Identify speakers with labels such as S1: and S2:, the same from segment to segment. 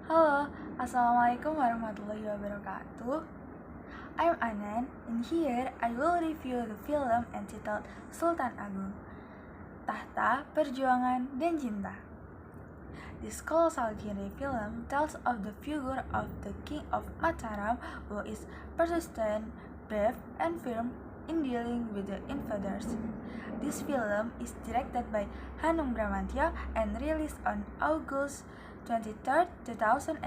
S1: Halo, Assalamualaikum warahmatullahi wabarakatuh. I'm Anan, and here I will review the film entitled Sultan Agung, Tahta, Perjuangan, dan Cinta. This colossal genre film tells of the figure of the King of Mataram who is persistent, brave, and firm in dealing with the invaders. This film is directed by Hanung Bramantyo and released on August 23, 2018.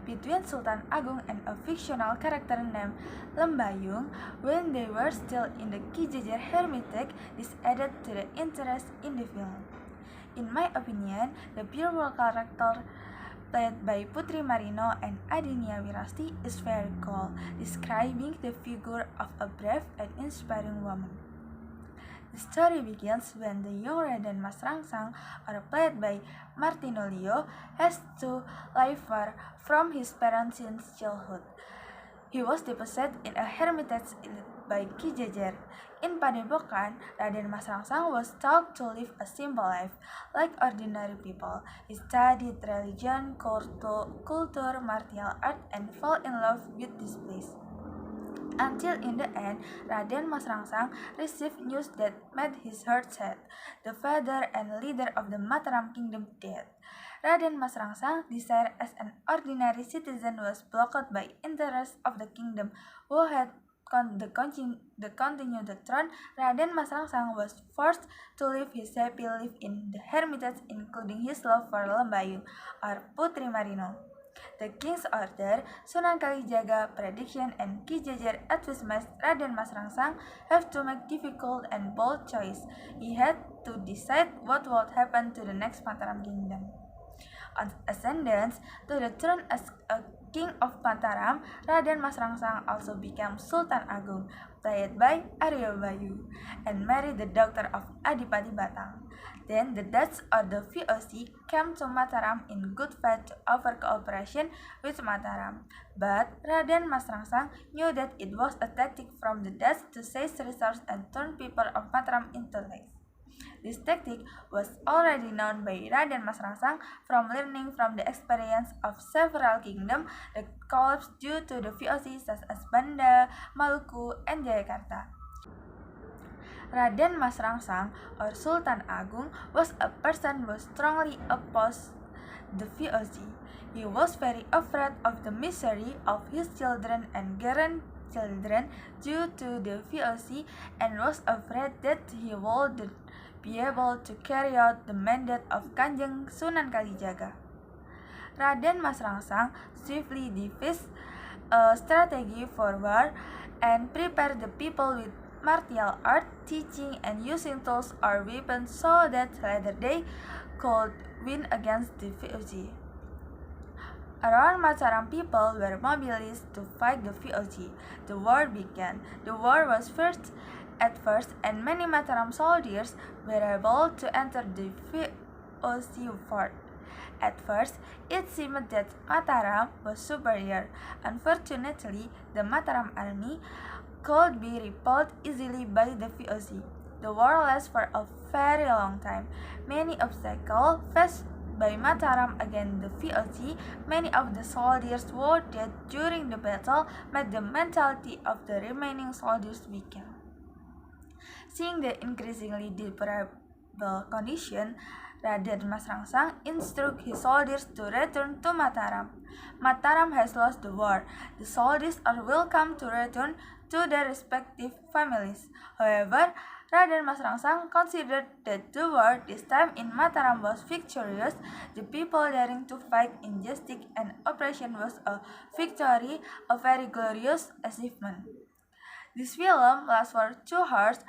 S1: Between Sultan Agung and a fictional character named Lembayung, when they were still in the Ki Jejer Hermitage, this added to the interest in the film. In my opinion, the pure character played by Putri Marino and Adinia Wirasti is very cool, describing the figure of a brave and inspiring woman. The story begins when the young Raden Mas Rangsang, or played by Martino Leo, has to live far from his parents since childhood. He was deposited in a hermitage by Ki Jejer. In Padepokan, Raden Mas Rangsang was taught to live a simple life, like ordinary people. He studied religion, culture, martial art, and fell in love with this place. Until in the end, Raden Mas Rangsang received news that made his heart sad. The father and leader of the Mataram kingdom died. Raden Mas Rangsang, desired as an ordinary citizen, was blocked by interests of the kingdom, who had continue the throne. Raden Mas Rangsang was forced to live his happy life in the hermitage, including his love for Lembayung, or Putri Marino. The king's order, Sunan Kalijaga prediction, and Ki Jejer advised Raden Mas Rangsang have to make difficult and bold choice. He had to decide what would happen to the next Mataram kingdom. On ascendance to the throne as a king of Mataram, Raden Mas Rangsang also became Sultan Agung, played by Aryo Bayu, and married the daughter of Adipati Batang. Then the Dutch or the VOC came to Mataram in good faith to offer cooperation with Mataram. But Raden Mas Rangsang knew that it was a tactic from the Dutch to seize resources and turn people of Mataram into slaves. This tactic was already known by Raden Mas Rangsang from learning from the experience of several kingdoms that collapsed due to the VOC such as Banda, Maluku, and Jayakarta. Raden Mas Rangsang or Sultan Agung was a person who strongly opposed the VOC. He was very afraid of the misery of his children and grandchildren due to the VOC and was afraid that he would be able to carry out the mandate of Kanjeng Sunan Kalijaga. Raden Mas Rangsang swiftly devised a strategy for war and prepared the people with martial art, teaching and using tools or weapons so that later they could win against the VOC. Around Mataram people were mobilized to fight the VOC. The war began. The war was fierce at first, and many Mataram soldiers were able to enter the VOC fort. At first, it seemed that Mataram was superior. Unfortunately, the Mataram army could be repelled easily by the VOC. The war lasted for a very long time. Many obstacles faced by Mataram against the VOC, many of the soldiers were dead during the battle, made the mentality of the remaining soldiers weaken. Seeing the increasingly deplorable condition, Raden Mas Rangsang instructed his soldiers to return to Mataram. Mataram has lost the war. The soldiers are welcome to return to their respective families. However, Raden Mas Rangsang considered that the war this time in Mataram was victorious. The people daring to fight injustice and oppression was a victory, a very glorious achievement. This film lasts for 2 hours,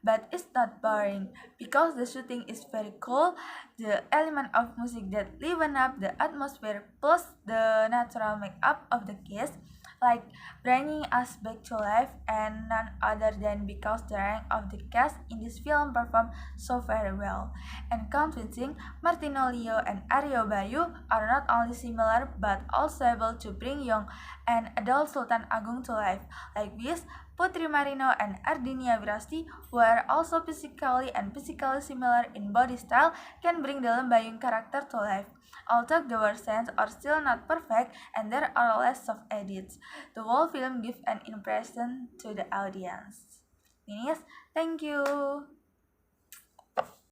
S1: but it's not boring because the shooting is very cool. The element of music that liven up the atmosphere plus the natural makeup of the cast like bringing us back to life, and none other than because the rank of the cast in this film performed so very well and convincing. Martino Leo and Aryo Bayu are not only similar but also able to bring young and adult Sultan Agung to life. Like this, Putri Marino and Ardinia Wirasti, who are also physically similar in body style, can bring the Lembayung character to life. Although the versions are still not perfect and there are less soft edits, the whole film gives an impression to the audience. Yes, thank you.